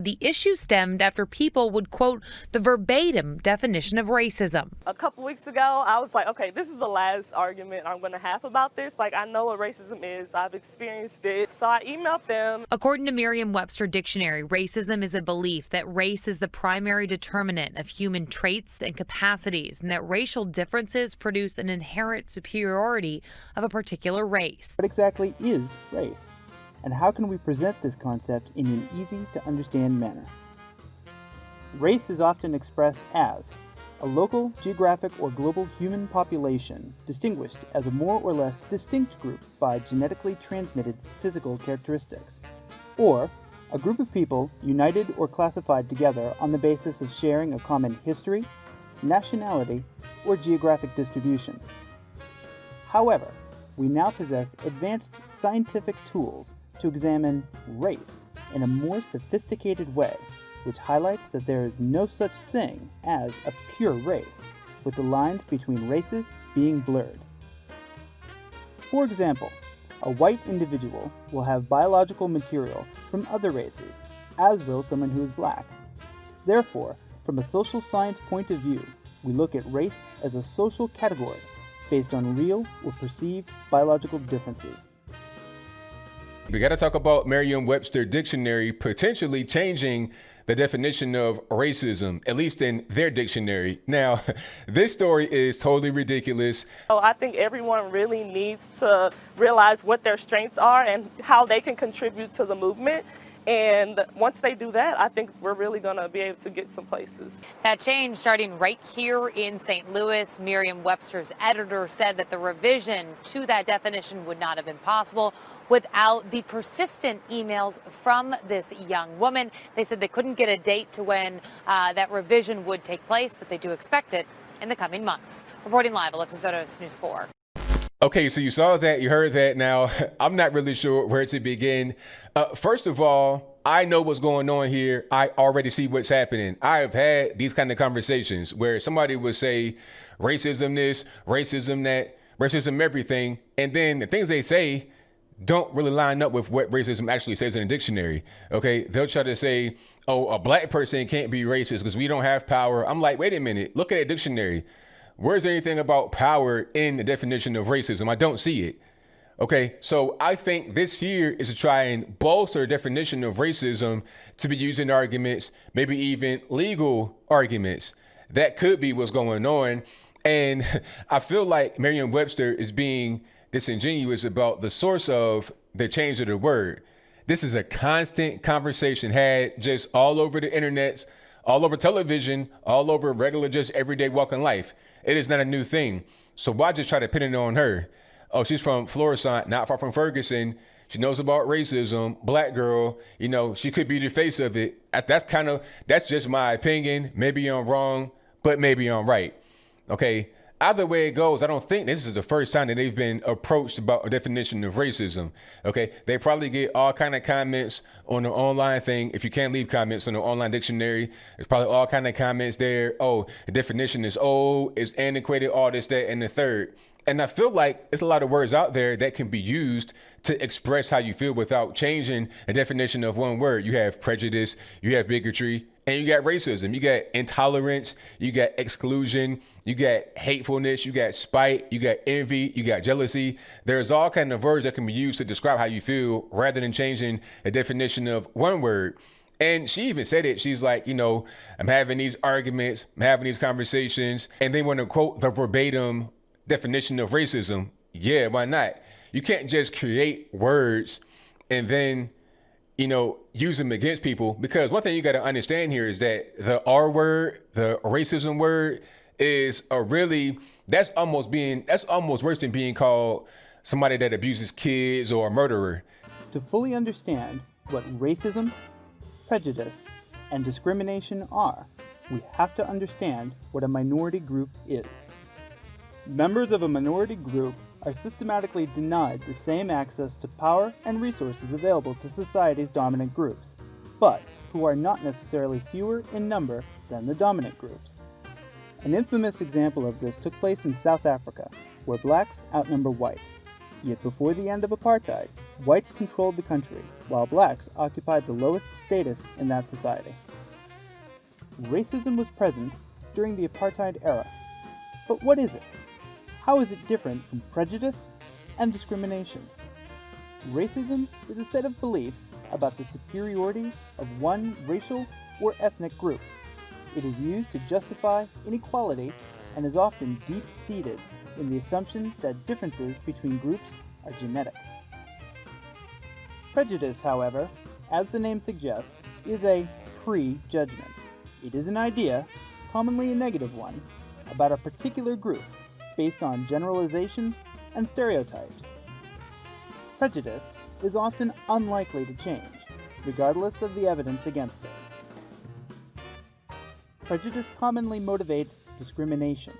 The issue stemmed after people would quote the verbatim definition of racism. A couple weeks ago, I was like, okay, this is the last argument I'm going to have about this. Like, I know what racism is. I've experienced it. So I emailed them. According to Merriam-Webster Dictionary, racism is a belief that race is the primary determinant of human traits and capacities, and that racial differences produce an inherent superiority of a particular race. What exactly is race? And how can we present this concept in an easy-to-understand manner? Race is often expressed as a local, geographic, or global human population distinguished as a more or less distinct group by genetically transmitted physical characteristics, or a group of people united or classified together on the basis of sharing a common history, nationality, or geographic distribution. However, we now possess advanced scientific tools to examine race in a more sophisticated way, which highlights that there is no such thing as a pure race, with the lines between races being blurred. For example, a white individual will have biological material from other races, as will someone who is black. Therefore, from a social science point of view, we look at race as a social category based on real or perceived biological differences. We got to talk about Merriam-Webster Dictionary potentially changing the definition of racism, at least in their dictionary. Now, this story is totally ridiculous. So I think everyone really needs to realize what their strengths are and how they can contribute to the movement. And once they do that, I think we're really going to be able to get some places. That change starting right here in St. Louis. Merriam-Webster's editor said that the revision to that definition would not have been possible without the persistent emails from this young woman. They said they couldn't get a date to when that revision would take place, but they do expect it in the coming months. Reporting live, Alexis Zotos, News 4. Okay, so you saw that, you heard that. Now, I'm not really sure where to begin. First of all, I know what's going on here. I already see what's happening. I have had these kind of conversations where somebody would say racism this, racism that, racism everything, and then the things they say don't really line up with what racism actually says in a dictionary. Okay, they'll try to say, oh, a black person can't be racist because we don't have power. I'm like, wait a minute, look at a dictionary. Where's anything about power in the definition of racism? I don't see it. Okay, so I think this here is to try and bolster the definition of racism to be used in arguments, maybe even legal arguments. That could be what's going on. And I feel like Merriam-Webster is being disingenuous about the source of the change of the word. This is a constant conversation had just all over the internet, all over television, all over regular, just everyday walking life. It is not a new thing. So why just try to pin it on her? Oh, she's from Florissant, not far from Ferguson. She knows about racism, black girl, you know, she could be the face of it. That's just my opinion. Maybe I'm wrong, but maybe I'm right. Okay. Either way it goes, I don't think this is the first time that they've been approached about a definition of racism. Okay, they probably get all kind of comments on the online thing. If you can't leave comments on the online dictionary, there's probably all kind of comments there. Oh, the definition is old, it's antiquated, all this, that, and the third. And I feel like there's a lot of words out there that can be used to express how you feel without changing the definition of one word. You have prejudice, you have bigotry, and you got racism, you got intolerance, you got exclusion, you got hatefulness, you got spite, you got envy, you got jealousy. There's all kinds of words that can be used to describe how you feel rather than changing the definition of one word. And she even said it. She's like, you know, I'm having these arguments, I'm having these conversations, and they want to quote the verbatim definition of racism. Yeah, why not? You can't just create words and then, you know, use them against people, because one thing you got to understand here is that the R word, the racism word, is that's almost worse than being called somebody that abuses kids or a murderer. To fully understand what racism, prejudice, and discrimination are, we have to understand what a minority group is. Members of a minority group are systematically denied the same access to power and resources available to society's dominant groups, but who are not necessarily fewer in number than the dominant groups. An infamous example of this took place in South Africa, where blacks outnumber whites. Yet before the end of apartheid, whites controlled the country, while blacks occupied the lowest status in that society. Racism was present during the apartheid era. But what is it? How is it different from prejudice and discrimination? Racism is a set of beliefs about the superiority of one racial or ethnic group. It is used to justify inequality and is often deep-seated in the assumption that differences between groups are genetic. Prejudice, however, as the name suggests, is a prejudgment. It is an idea, commonly a negative one, about a particular group based on generalizations and stereotypes. Prejudice is often unlikely to change, regardless of the evidence against it. Prejudice commonly motivates discrimination,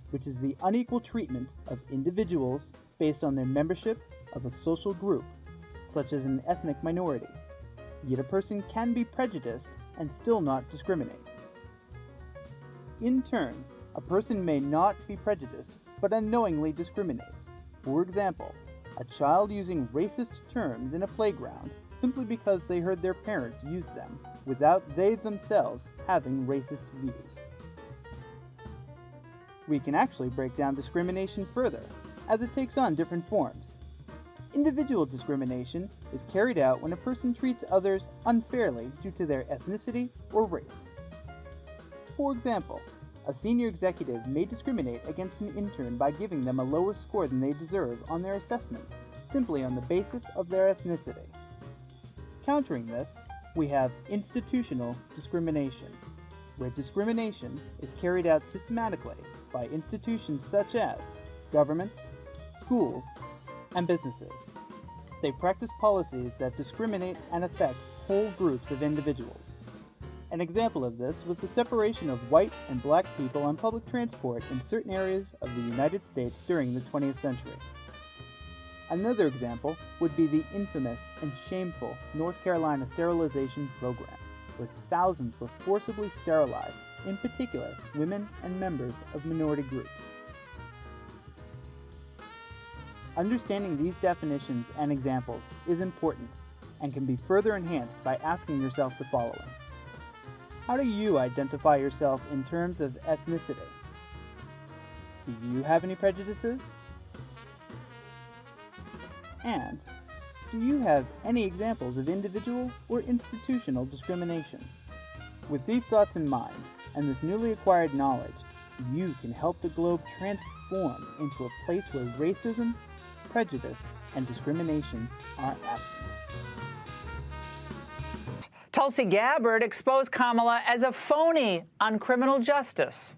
which is the unequal treatment of individuals based on their membership of a social group, such as an ethnic minority. Yet a person can be prejudiced and still not discriminate. In turn, a person may not be prejudiced, but unknowingly discriminates. For example, a child using racist terms in a playground simply because they heard their parents use them, without they themselves having racist views. We can actually break down discrimination further, as it takes on different forms. Individual discrimination is carried out when a person treats others unfairly due to their ethnicity or race. For example, a senior executive may discriminate against an intern by giving them a lower score than they deserve on their assessments, simply on the basis of their ethnicity. Countering this, we have institutional discrimination, where discrimination is carried out systematically by institutions such as governments, schools, and businesses. They practice policies that discriminate and affect whole groups of individuals. An example of this was the separation of white and black people on public transport in certain areas of the United States during the 20th century. Another example would be the infamous and shameful North Carolina sterilization program, where thousands were forcibly sterilized, in particular women and members of minority groups. Understanding these definitions and examples is important and can be further enhanced by asking yourself the following. How do you identify yourself in terms of ethnicity? Do you have any prejudices? And do you have any examples of individual or institutional discrimination? With these thoughts in mind, and this newly acquired knowledge, you can help the globe transform into a place where racism, prejudice, and discrimination are absent. Tulsi Gabbard exposed Kamala as a phony on criminal justice.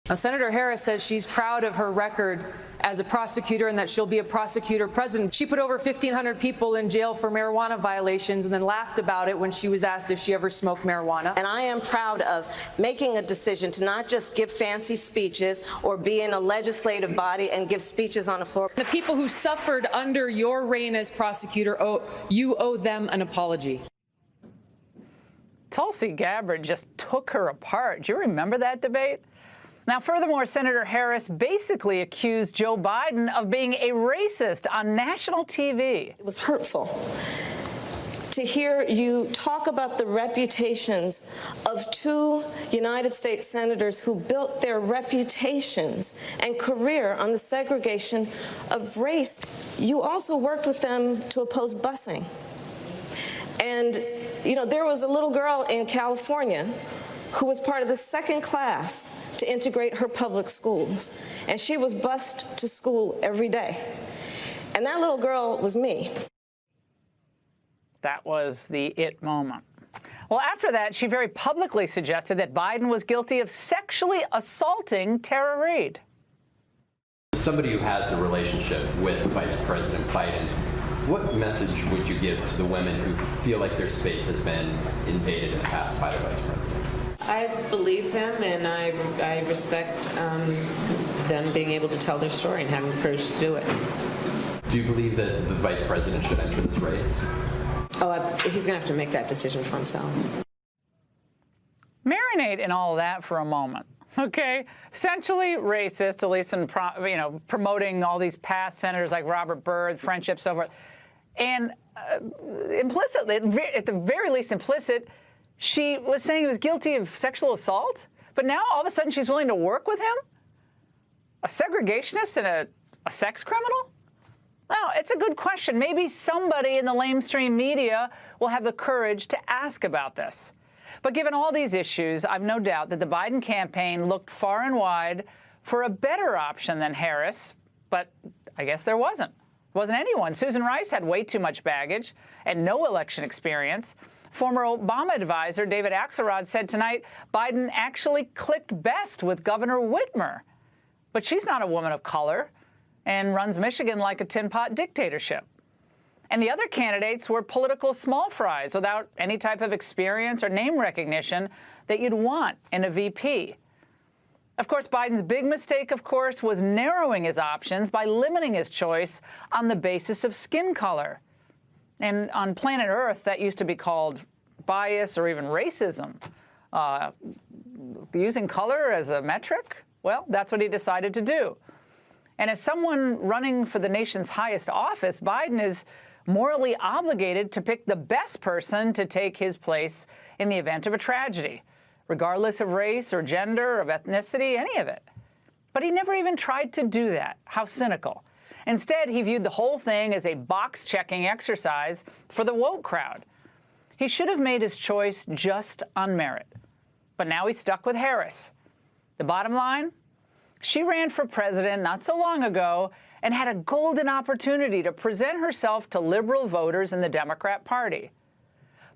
Now, Senator Harris says she's proud of her record as a prosecutor and that she'll be a prosecutor president. She put over 1,500 people in jail for marijuana violations and then laughed about it when she was asked if she ever smoked marijuana. And I am proud of making a decision to not just give fancy speeches or be in a legislative body and give speeches on the floor. The people who suffered under your reign as prosecutor, you owe them an apology. Tulsi Gabbard just took her apart. Do you remember that debate? Now, furthermore, Senator Harris basically accused Joe Biden of being a racist on national TV. It was hurtful to hear you talk about the reputations of two United States senators who built their reputations and career on the segregation of race. You also worked with them to oppose busing. And, you know, there was a little girl in California who was part of the second class to integrate her public schools. And she was bused to school every day. And that little girl was me. That was the it moment. Well, after that, she very publicly suggested that Biden was guilty of sexually assaulting Tara Reade. Somebody who has a relationship with Vice President Biden, what message would you give to the women who feel like their space has been invaded in the past by the Vice President? I believe them, and I respect them being able to tell their story and having the courage to do it. Do you believe that the Vice President should enter this race? Oh, he's going to have to make that decision for himself. Marinate in all of that for a moment. Okay, essentially racist, at least in promoting all these past senators like Robert Byrd, friendship, so forth. And implicitly, at the very least implicit, she was saying he was guilty of sexual assault, but now all of a sudden she's willing to work with him? A segregationist and a sex criminal? Well, it's a good question. Maybe somebody in the lamestream media will have the courage to ask about this. But given all these issues, I've no doubt that the Biden campaign looked far and wide for a better option than Harris, but I guess there wasn't. Wasn't anyone. Susan Rice had way too much baggage and no election experience. Former Obama advisor David Axelrod said tonight Biden actually clicked best with Governor Whitmer. But she's not a woman of color and runs Michigan like a tin-pot dictatorship. And the other candidates were political small fries without any type of experience or name recognition that you'd want in a VP. Of course, Biden's big mistake, of course, was narrowing his options by limiting his choice on the basis of skin color. And on planet Earth, that used to be called bias or even racism. Using color as a metric? Well, that's what he decided to do. And as someone running for the nation's highest office, Biden is morally obligated to pick the best person to take his place in the event of a tragedy, regardless of race or gender, of ethnicity, any of it. But he never even tried to do that. How cynical. Instead, he viewed the whole thing as a box-checking exercise for the woke crowd. He should have made his choice just on merit. But now he's stuck with Harris. The bottom line? She ran for president not so long ago and had a golden opportunity to present herself to liberal voters in the Democrat Party.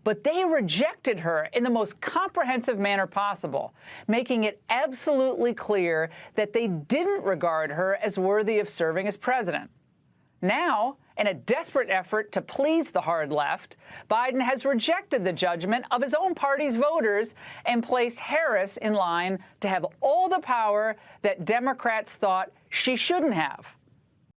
But they rejected her in the most comprehensive manner possible, making it absolutely clear that they didn't regard her as worthy of serving as president. Now, in a desperate effort to please the hard left, Biden has rejected the judgment of his own party's voters and placed Harris in line to have all the power that Democrats thought she shouldn't have.